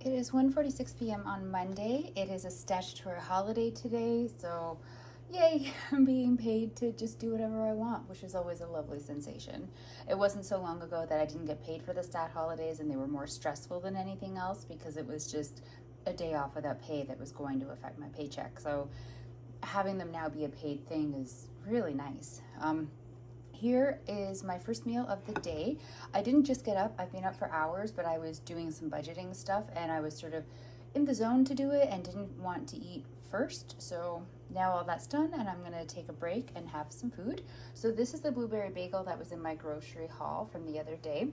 It is 1:46 p.m. on Monday. It is a statutory holiday today, so yay, I'm being paid to just do whatever I want, which is always a lovely sensation. It wasn't so long ago that I didn't get paid for the stat holidays, and they were more stressful than anything else because it was just a day off without pay that was going to affect my paycheck. So having them now be a paid thing is really nice. Here is my first meal of the day. I didn't just get up, I've been up for hours, but I was doing some budgeting stuff and I was sort of in the zone to do it and didn't want to eat first. So now all that's done and I'm gonna take a break and have some food. So this is the blueberry bagel that was in my grocery haul from the other day.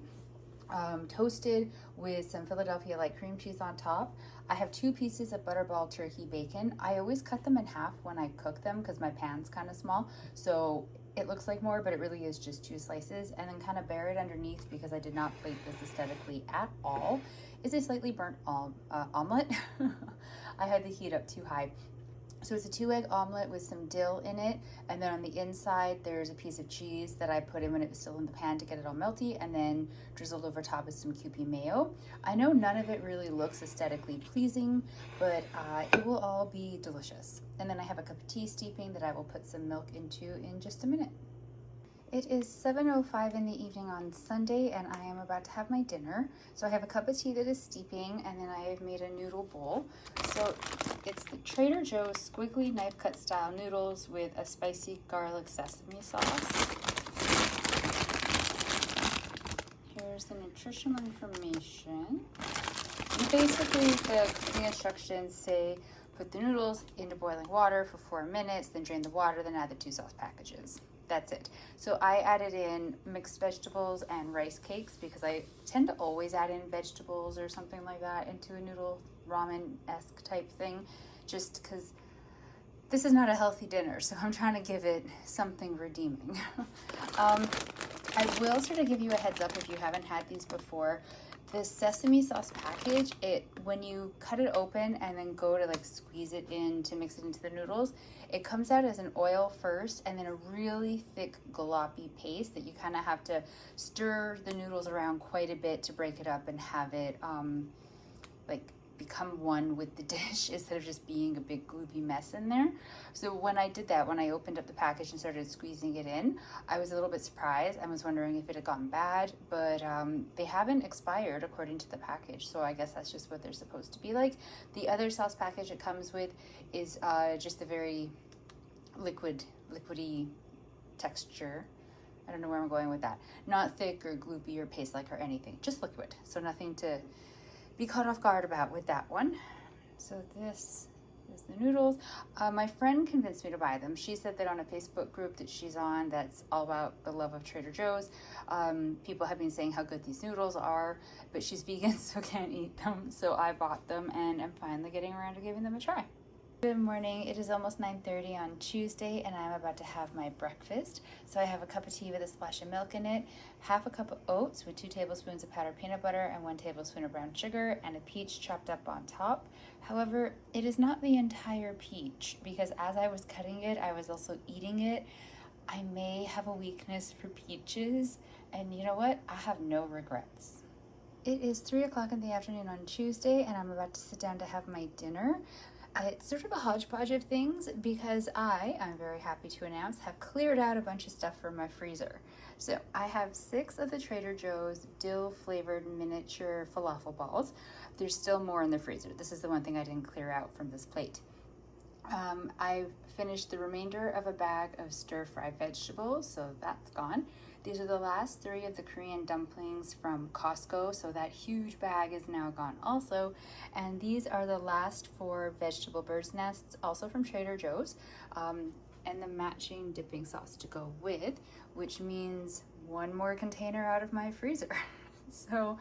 Toasted with some Philadelphia light cream cheese on top. I have 2 pieces of butterball turkey bacon. I always cut them in half when I cook them because my pan's kind of small, so it looks like more, but it really is just 2 slices. And then kind of buried underneath, because I did not plate this aesthetically at all, is a slightly burnt omelet. I had the heat up too high. So it's a 2-egg omelet with some dill in it, and then on the inside there's a piece of cheese that I put in when it was still in the pan to get it all melty, and then drizzled over top with some Kewpie mayo. I know none of it really looks aesthetically pleasing, but it will all be delicious. And then I have a cup of tea steeping that I will put some milk into in just a minute. It is 7:05 in the evening on Sunday and I am about to have my dinner. So I have a cup of tea that is steeping, and then I have made a noodle bowl. So it's the Trader Joe's squiggly knife cut style noodles with a spicy garlic sesame sauce. Here's the nutritional information. And basically the cooking instructions say put the noodles into boiling water for 4 minutes, then drain the water, then add the 2 sauce packages. That's it. So I added in mixed vegetables and rice cakes because I tend to always add in vegetables or something like that into a noodle ramen-esque type thing, just because this is not a healthy dinner, so I'm trying to give it something redeeming. I will sort of give you a heads up if you haven't had these before. The sesame sauce package, when you cut it open and then go to like squeeze it in to mix it into the noodles, it comes out as an oil first and then a really thick gloppy paste that you kind of have to stir the noodles around quite a bit to break it up and have it like become one with the dish instead of just being a big gloopy mess in there. So when I did that, when I opened up the package and started squeezing it in, I was a little bit surprised. I was wondering if it had gotten bad, but they haven't expired according to the package, so I guess that's just what they're supposed to be like. The other sauce package it comes with is just a very liquidy texture. I don't know where I'm going with that. Not thick or gloopy or paste-like or anything, just liquid, so nothing to be caught off guard about with that one. So this is the noodles. My friend convinced me to buy them. She said that on a Facebook group that she's on that's all about the love of Trader Joe's, people have been saying how good these noodles are, but she's vegan so can't eat them, so I bought them and I'm finally getting around to giving them a try. Good morning. It is almost 9:30 on Tuesday and I'm about to have my breakfast. So I have a cup of tea with a splash of milk in it, half a cup of oats with 2 tablespoons of powdered peanut butter and 1 tablespoon of brown sugar, and a peach chopped up on top. However, it is not the entire peach because as I was cutting it, I was also eating it. I may have a weakness for peaches, and you know what? I have no regrets. It is 3 o'clock in the afternoon on Tuesday and I'm about to sit down to have my dinner. It's sort of a hodgepodge of things because I'm very happy to announce, have cleared out a bunch of stuff from my freezer. So I have 6 of the Trader Joe's dill flavored miniature falafel balls. There's still more in the freezer. This is the one thing I didn't clear out from this plate. I've finished the remainder of a bag of stir-fried vegetables, so that's gone. These are the last 3 of the Korean dumplings from Costco, so that huge bag is now gone also. And these are the last 4 vegetable bird's nests, also from Trader Joe's, and the matching dipping sauce to go with, which means 1 more container out of my freezer. So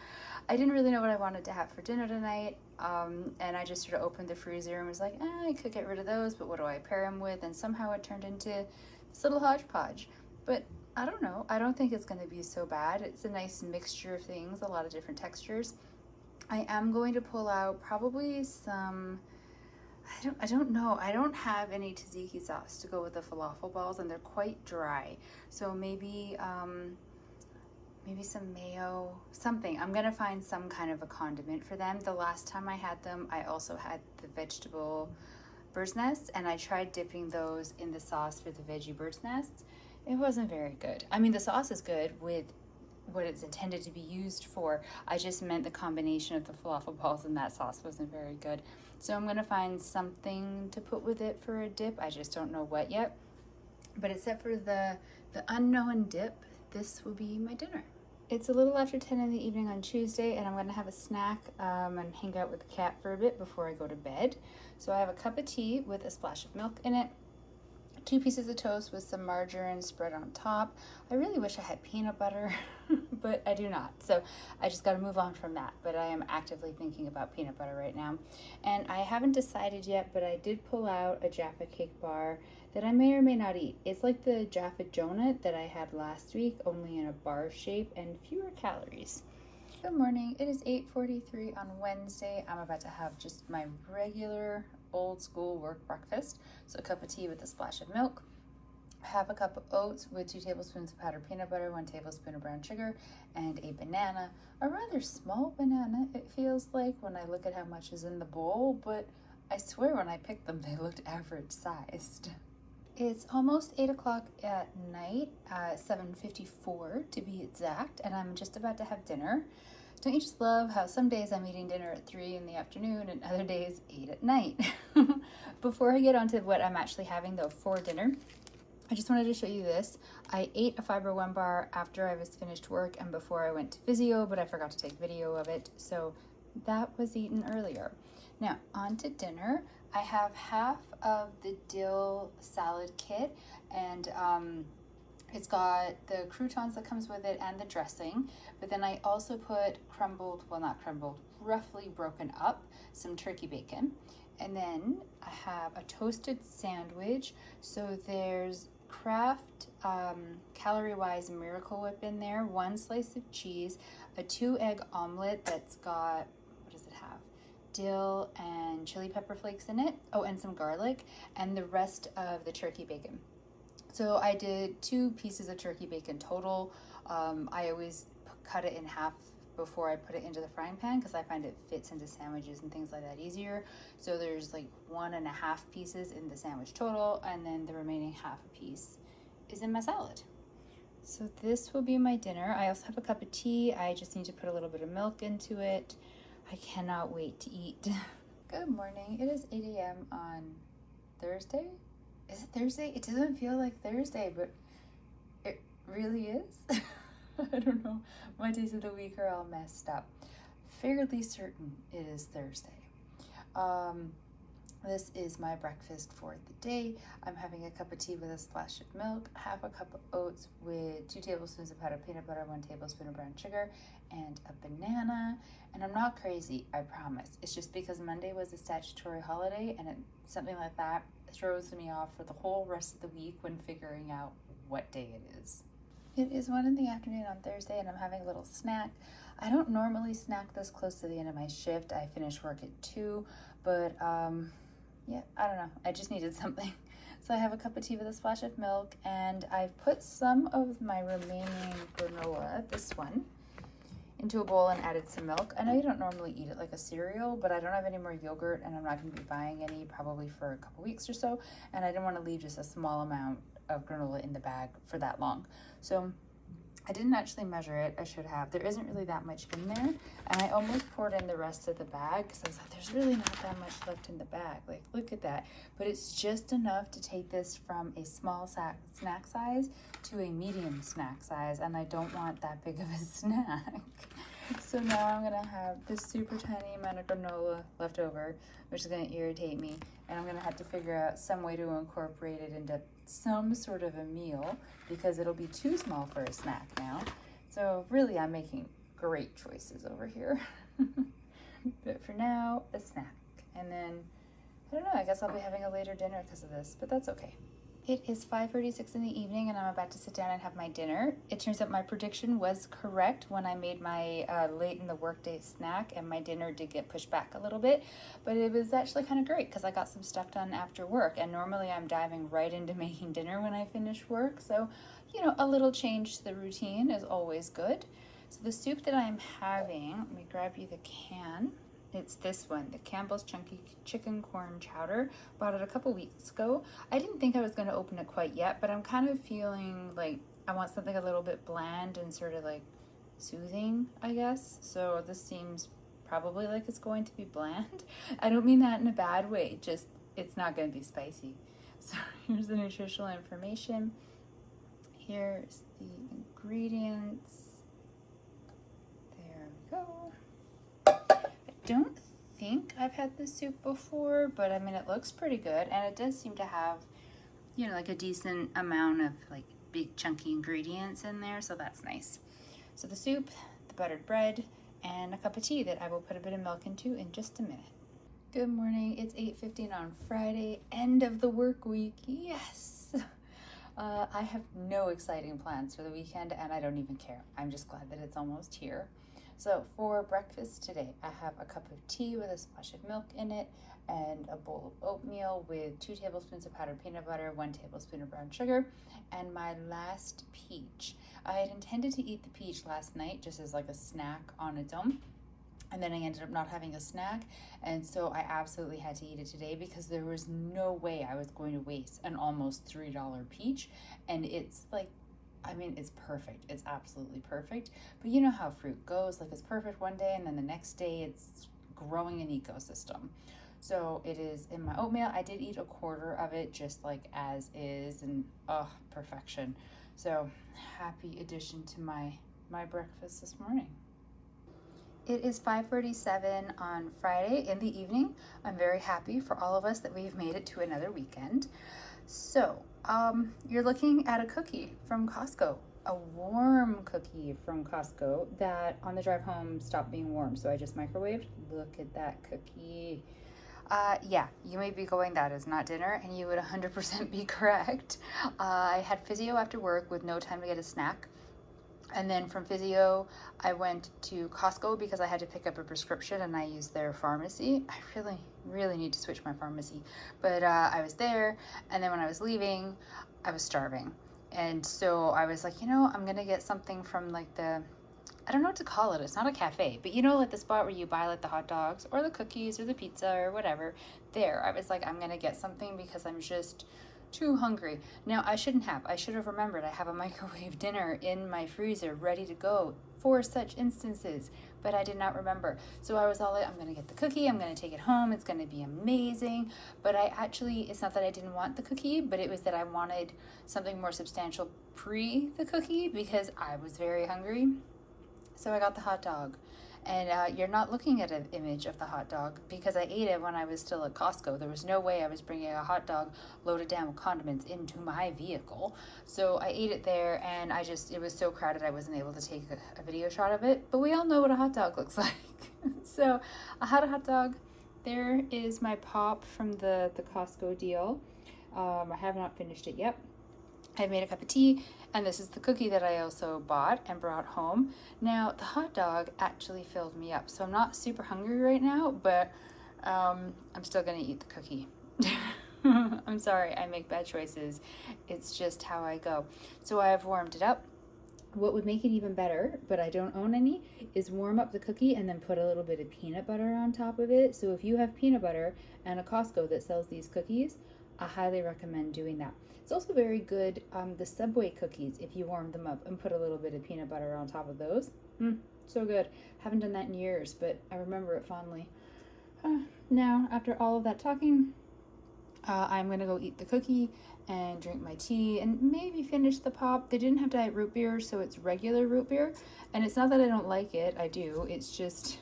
I didn't really know what I wanted to have for dinner tonight, and I just sort of opened the freezer and was like, I could get rid of those, but what do I pair them with? And somehow it turned into this little hodgepodge. But I don't know. I don't think it's going to be so bad. It's a nice mixture of things, a lot of different textures. I am going to pull out probably some, I don't know. I don't have any tzatziki sauce to go with the falafel balls and they're quite dry. So maybe maybe some mayo, something. I'm gonna find some kind of a condiment for them. The last time I had them, I also had the vegetable bird's nests, and I tried dipping those in the sauce for the veggie bird's nests. It wasn't very good. I mean, the sauce is good with what it's intended to be used for. I just meant the combination of the falafel balls and that sauce wasn't very good. So I'm gonna find something to put with it for a dip. I just don't know what yet. But except for the unknown dip, this will be my dinner. It's a little after 10 in the evening on Tuesday, and I'm gonna have a snack and hang out with the cat for a bit before I go to bed. So I have a cup of tea with a splash of milk in it, 2 pieces of toast with some margarine spread on top. I really wish I had peanut butter, but I do not. So I just got to move on from that. But I am actively thinking about peanut butter right now. And I haven't decided yet, but I did pull out a Jaffa cake bar that I may or may not eat. It's like the Jaffa donut that I had last week, only in a bar shape and fewer calories. Good morning. It is 8:43 on Wednesday. I'm about to have just my regular old school work breakfast. So a cup of tea with a splash of milk, half a cup of oats with 2 tablespoons of powdered peanut butter, 1 tablespoon of brown sugar, and a banana. A rather small banana, it feels like, when I look at how much is in the bowl, but I swear when I picked them, they looked average sized. It's almost 8 o'clock at night, 7:54 to be exact, and I'm just about to have dinner. Don't you just love how some days I'm eating dinner at 3 in the afternoon and other days 8 at night? Before I get on to what I'm actually having though for dinner, I just wanted to show you this. I ate a Fiber One bar after I was finished work and before I went to physio, but I forgot to take video of it, so that was eaten earlier. Now, on to dinner. I have half of the dill salad kit, and it's got the croutons that comes with it and the dressing, but then I also put crumbled, well not crumbled, roughly broken up, some turkey bacon. And then I have a toasted sandwich. So there's Kraft calorie-wise Miracle Whip in there, 1 slice of cheese, a 2-egg omelet that's got, what does it have? Dill and chili pepper flakes in it. Oh, and some garlic, and the rest of the turkey bacon. So I did 2 pieces of turkey bacon total. I always cut it in half before I put it into the frying pan because I find it fits into sandwiches and things like that easier. So there's like 1.5 pieces in the sandwich total, and then the remaining half a piece is in my salad. So this will be my dinner. I also have a cup of tea. I just need to put a little bit of milk into it. I cannot wait to eat. Good morning. It is 8 a.m. on Thursday. Is it Thursday? It doesn't feel like Thursday, but it really is. I don't know. My days of the week are all messed up. Fairly certain it is Thursday. This is my breakfast for the day. I'm having a cup of tea with a splash of milk, half a cup of oats with 2 tablespoons of powdered peanut butter, 1 tablespoon of brown sugar, and a banana. And I'm not crazy, I promise. It's just because Monday was a statutory holiday, and something like that throws me off for the whole rest of the week when figuring out what day it is. It is 1 in the afternoon on Thursday, and I'm having a little snack. I don't normally snack this close to the end of my shift. I finish work at 2, but yeah, I don't know. I just needed something. So I have a cup of tea with a splash of milk, and I've put some of my remaining granola, this one, into a bowl and added some milk. I know you don't normally eat it like a cereal, but I don't have any more yogurt, and I'm not going to be buying any probably for a couple weeks or so, and I didn't want to leave just a small amount of granola in the bag for that long. So I didn't actually measure it. I should have. There isn't really that much in there, and I almost poured in the rest of the bag because I was like, there's really not that much left in the bag. Like, look at that. But it's just enough to take this from a small snack size to a medium snack size, and I don't want that big of a snack. So now I'm gonna have this super tiny amount of granola left over, which is gonna irritate me, and I'm gonna have to figure out some way to incorporate it into some sort of a meal because it'll be too small for a snack now. So really I'm making great choices over here. But for now, a snack. And then, I don't know, I guess I'll be having a later dinner because of this, but that's okay. It is 5:36 in the evening and I'm about to sit down and have my dinner. It turns out my prediction was correct when I made my late in the workday snack, and my dinner did get pushed back a little bit, but it was actually kind of great because I got some stuff done after work, and normally I'm diving right into making dinner when I finish work. So, you know, a little change to the routine is always good. So the soup that I'm having, let me grab you the can. It's this one, the Campbell's Chunky Chicken Corn Chowder. Bought it a couple weeks ago. I didn't think I was going to open it quite yet, but I'm kind of feeling like I want something a little bit bland and sort of like soothing, I guess. So this seems probably like it's going to be bland. I don't mean that in a bad way, just it's not going to be spicy. So here's the nutritional information. Here's the ingredients. There we go. Don't think I've had this soup before, but I mean, it looks pretty good, and it does seem to have, you know, like a decent amount of like big chunky ingredients in there, so that's nice. So the soup, the buttered bread, and a cup of tea that I will put a bit of milk into in just a minute. Good morning. It's 8:15 on Friday, end of the work week. Yes. I have no exciting plans for the weekend, and I don't even care. I'm just glad that it's almost here. So for breakfast today, I have a cup of tea with a splash of milk in it and a bowl of oatmeal with 2 tablespoons of powdered peanut butter, 1 tablespoon of brown sugar, and my last peach. I had intended to eat the peach last night just as like a snack on its own, and then I ended up not having a snack, and so I absolutely had to eat it today because there was no way I was going to waste an almost $3 peach, and it's like, I mean, it's perfect. It's absolutely perfect. But you know how fruit goes. Like, it's perfect one day, and then the next day it's growing an ecosystem. So it is in my oatmeal. I did eat a quarter of it just like as is, and perfection. So happy addition to my breakfast this morning. It is 5:37 on Friday in the evening. I'm very happy for all of us that we've made it to another weekend. So, you're looking at a cookie from Costco, a warm cookie from Costco that on the drive home stopped being warm, so I just microwaved. Look at that cookie. Yeah, you may be going, that is not dinner, and you would 100% be correct. I had physio after work with no time to get a snack. And then from physio, I went to Costco because I had to pick up a prescription, and I used their pharmacy. I really need to switch my pharmacy. But I was there, and then when I was leaving, I was starving. And so I was like, you know, I'm going to get something from like the, I don't know what to call it. It's not a cafe, but you know, like the spot where you buy like the hot dogs or the cookies or the pizza or whatever. There, I was like, I'm going to get something because I'm just too hungry. Now, I should have remembered I have a microwave dinner in my freezer ready to go for such instances, but I did not remember. So I was all like, I'm gonna get the cookie, I'm gonna take it home, it's gonna be amazing. But it's not that I didn't want the cookie, but it was that I wanted something more substantial pre the cookie because I was very hungry. So I got the hot dog. And you're not looking at an image of the hot dog because I ate it when I was still at Costco. There was no way I was bringing a hot dog loaded down with condiments into my vehicle. So I ate it there, and it was so crowded I wasn't able to take a video shot of it. But we all know what a hot dog looks like. So I had a hot dog. There is my pop from the Costco deal. I have not finished it yet. I made a cup of tea, and this is the cookie that I also bought and brought home. Now, the hot dog actually filled me up, so I'm not super hungry right now, but I'm still gonna eat the cookie. I'm sorry, I make bad choices. It's just how I go. So I have warmed it up. What would make it even better, but I don't own any, is warm up the cookie and then put a little bit of peanut butter on top of it. So if you have peanut butter and a Costco that sells these cookies, I highly recommend doing that. It's also very good, the Subway cookies, if you warm them up and put a little bit of peanut butter on top of those. So good. Haven't done that in years, but I remember it fondly. Now, after all of that talking, I'm going to go eat the cookie and drink my tea and maybe finish the pop. They didn't have diet root beer, so it's regular root beer. And it's not that I don't like it. I do. It's just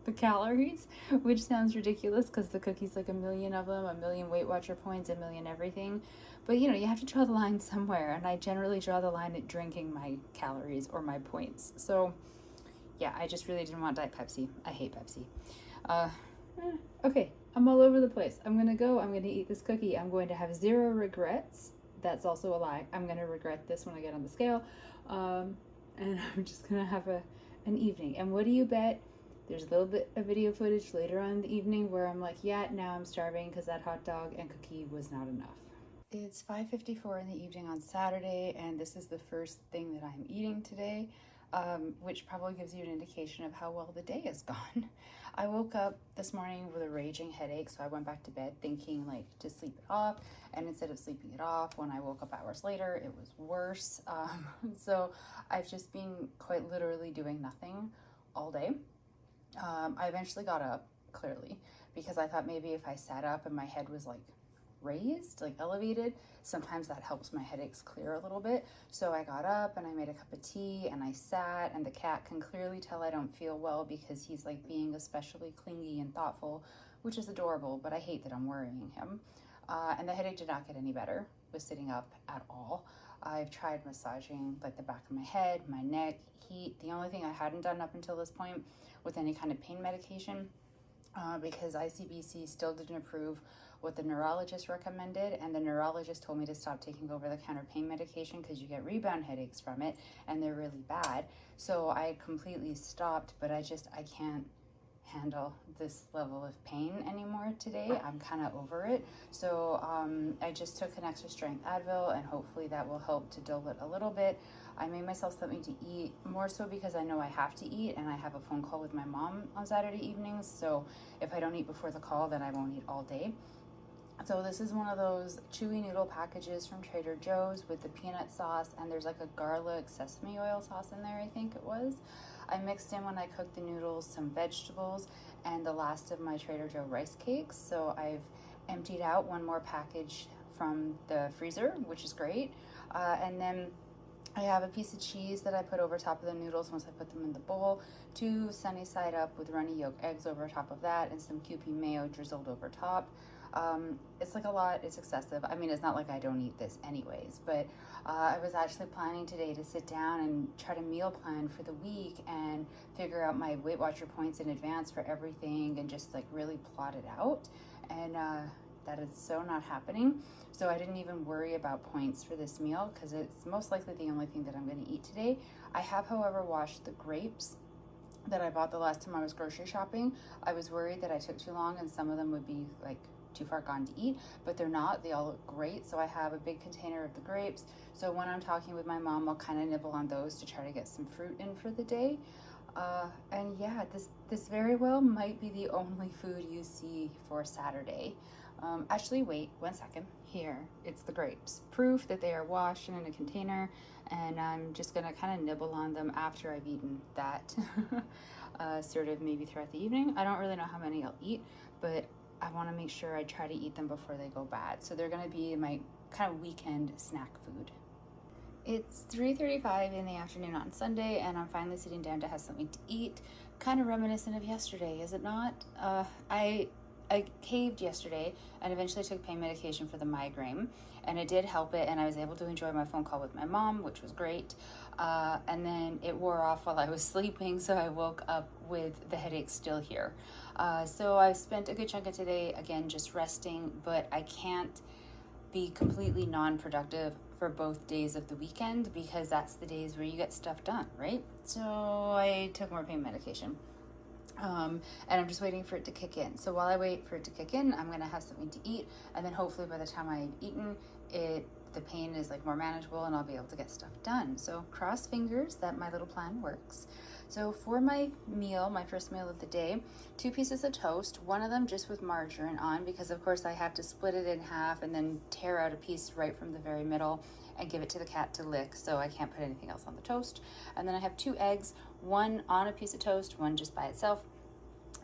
the calories, which sounds ridiculous because the cookie's like 1 million of them, 1 million Weight Watcher points, 1 million everything. But you know, you have to draw the line somewhere, and I generally draw the line at drinking my calories or my points. So yeah, I just really didn't want Diet Pepsi. I hate Pepsi. Okay, I'm all over the place. I'm gonna eat this cookie. I'm going to have zero regrets that's also a lie. I'm gonna regret this when I get on the scale, and I'm just gonna have an evening. And what do you bet? There's a little bit of video footage later on in the evening where I'm like, yeah, now I'm starving because that hot dog and cookie was not enough. It's 5:54 in the evening on Saturday, and this is the first thing that I'm eating today, which probably gives you an indication of how well the day has gone. I woke up this morning with a raging headache, so I went back to bed thinking like to sleep it off, and instead of sleeping it off, when I woke up hours later, it was worse. So I've just been quite literally doing nothing all day. I eventually got up, clearly, because I thought maybe if I sat up and my head was like raised, like elevated, sometimes that helps my headaches clear a little bit. So I got up and I made a cup of tea and I sat, and the cat can clearly tell I don't feel well because he's like being especially clingy and thoughtful, which is adorable, but I hate that I'm worrying him. And the headache did not get any better with sitting up at all. I've tried massaging like the back of my head, my neck, heat. The only thing I hadn't done up until this point with any kind of pain medication, because ICBC still didn't approve what the neurologist recommended, and the neurologist told me to stop taking over-the-counter pain medication because you get rebound headaches from it and they're really bad. So I completely stopped, but I can't handle this level of pain anymore today. I'm kind of over it. So I just took an extra strength Advil, and hopefully that will help to dull it a little bit. I made myself something to eat, more so because I know I have to eat, and I have a phone call with my mom on Saturday evenings. So if I don't eat before the call, then I won't eat all day. So this is one of those chewy noodle packages from Trader Joe's with the peanut sauce, and there's like a garlic sesame oil sauce in there, I think it was. I mixed in, when I cooked the noodles, some vegetables and the last of my Trader Joe rice cakes. So I've emptied out one more package from the freezer, which is great. And then I have a piece of cheese that I put over top of the noodles once I put them in the bowl, 2 sunny side up with runny yolk eggs over top of that, and some Kewpie mayo drizzled over top. It's like a lot, it's excessive. I mean, it's not like I don't eat this anyways, but I was actually planning today to sit down and try to meal plan for the week and figure out my Weight Watcher points in advance for everything and just like really plot it out. And that is so not happening. So I didn't even worry about points for this meal because it's most likely the only thing that I'm going to eat today. I have, however, washed the grapes that I bought the last time I was grocery shopping. I was worried that I took too long and some of them would be like too far gone to eat, but they're not. They all look great. So I have a big container of the grapes. So when I'm talking with my mom, I'll kind of nibble on those to try to get some fruit in for the day. And yeah, this very well might be the only food you see for Saturday. Actually, wait 1 second. Here, it's the grapes. Proof that they are washed and in a container, and I'm just gonna kind of nibble on them after I've eaten that, sort of maybe throughout the evening. I don't really know how many I'll eat, but I wanna make sure I try to eat them before they go bad. So they're gonna be my kind of weekend snack food. It's 3:35 in the afternoon on Sunday, and I'm finally sitting down to have something to eat. Kind of reminiscent of yesterday, is it not? I caved yesterday and eventually took pain medication for the migraine, and it did help it, and I was able to enjoy my phone call with my mom, which was great. And then it wore off while I was sleeping, so I woke up with the headache still here. So I spent a good chunk of today, again, just resting, but I can't be completely non-productive for both days of the weekend because that's the days where you get stuff done, right? So I took more pain medication. And I'm just waiting for it to kick in. So while I wait for it to kick in, I'm gonna have something to eat, and then hopefully by the time I've eaten it, the pain is like more manageable and I'll be able to get stuff done. So cross fingers that my little plan works. So for my meal, my first meal of the day, 2 pieces of toast, one of them just with margarine on, because of course I have to split it in half and then tear out a piece right from the very middle and give it to the cat to lick, so I can't put anything else on the toast. And then I have 2 eggs, one on a piece of toast, one just by itself.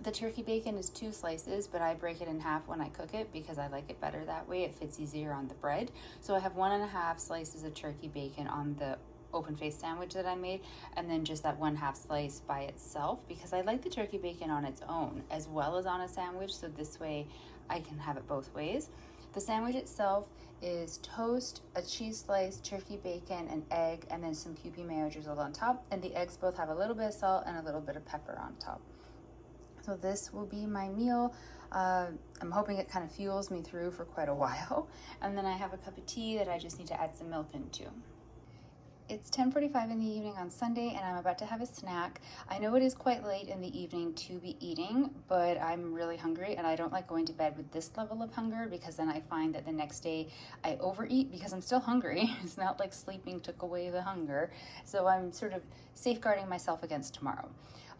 The turkey bacon is 2 slices, but I break it in half when I cook it because I like it better that way. It fits easier on the bread. So I have 1.5 slices of turkey bacon on the open face sandwich that I made, and then just that 1/2 slice by itself because I like the turkey bacon on its own as well as on a sandwich, so this way I can have it both ways. The sandwich itself is toast, a cheese slice, turkey bacon, an egg, and then some Kewpie mayo drizzled on top, and the eggs both have a little bit of salt and a little bit of pepper on top. So this will be my meal. I'm hoping it kind of fuels me through for quite a while. And then I have a cup of tea that I just need to add some milk into. It's 10:45 in the evening on Sunday, and I'm about to have a snack. I know it is quite late in the evening to be eating, but I'm really hungry, and I don't like going to bed with this level of hunger because then I find that the next day I overeat because I'm still hungry. It's not like sleeping took away the hunger. So I'm sort of safeguarding myself against tomorrow.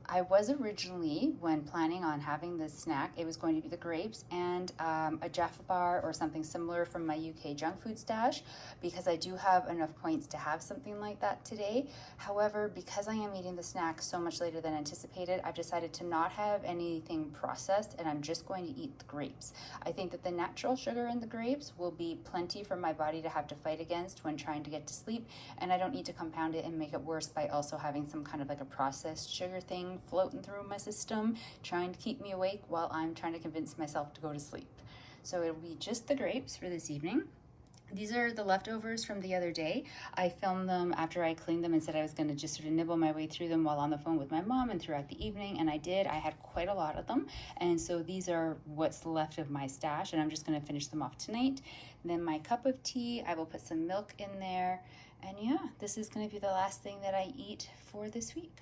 I was originally, when planning on having this snack, it was going to be the grapes and a Jaffa bar or something similar from my UK junk food stash, because I do have enough points to have something like that today. However, because I am eating the snack so much later than anticipated, I've decided to not have anything processed, and I'm just going to eat the grapes. I think that the natural sugar in the grapes will be plenty for my body to have to fight against when trying to get to sleep, and I don't need to compound it and make it worse by also having some kind of like a processed sugar thing floating through my system, trying to keep me awake while I'm trying to convince myself to go to sleep. So it'll be just the grapes for this evening. These are the leftovers from the other day. I filmed them after I cleaned them and said I was going to just sort of nibble my way through them while on the phone with my mom and throughout the evening, and I did. I had quite a lot of them, and so these are what's left of my stash, and I'm just going to finish them off tonight. And then my cup of tea, I will put some milk in there, and yeah, this is going to be the last thing that I eat for this week.